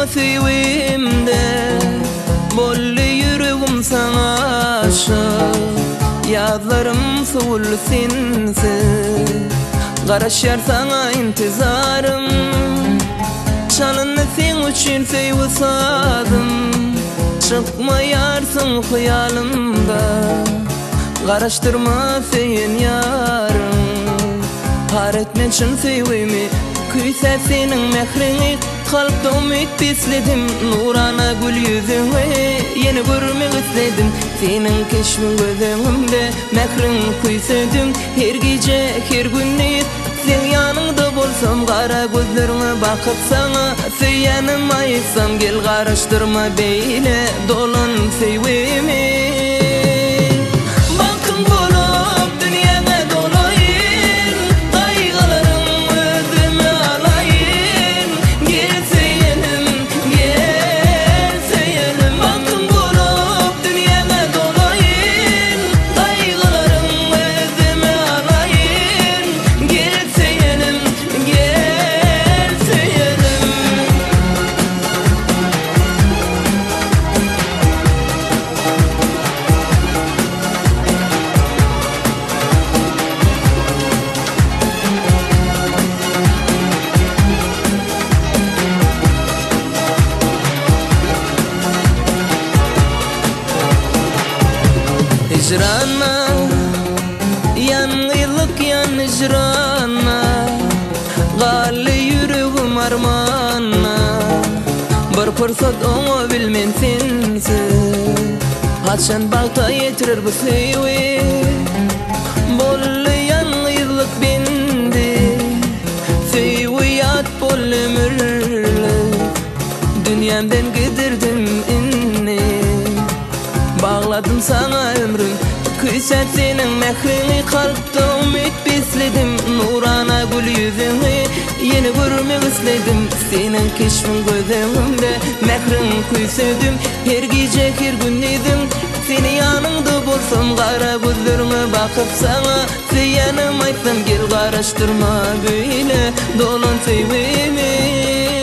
feywimde bolly yüregim sana aşık Yadlarım sully sensiz Garaşar sana intizarım Çalındı sen üçün feyvisadım Çıkmayarsın hıyalımda Garaştırma feyin yarım Haretmen çın feywimi Küyse senin mehrini Kalpta umut besledim Nurana gül yüzüne Yeni görmek istedim Senin keşfin gözümde Mehrin küysedim Her gece her günü Sen yanında bolsam Kara gözlerine bakıp sana Söyyanım ayıksam Gel karıştırma beyle Dolan feywimi Hicrana, yangılık yan hicrana Gali yüreğim armana Bir fırsat onu bilmen sensiz Haçan bağta yetirir bu seyvi Bolly yangılık bindi Seyvi yat bol ömürlük Dünyamdan gidirdim inni Bağladım sana ömrüm Küyse senin mehrini Kalpta umut besledim Nurana gül yüzüne Yeni görmek istedim Senin keşfin gözümde Mehrin küysedim Her gece her gün idim Seni yanımda bolsam Kara gözlerine bakıp sana Söyyanım aytsam Gel karıştırma böyle Dolan feywimi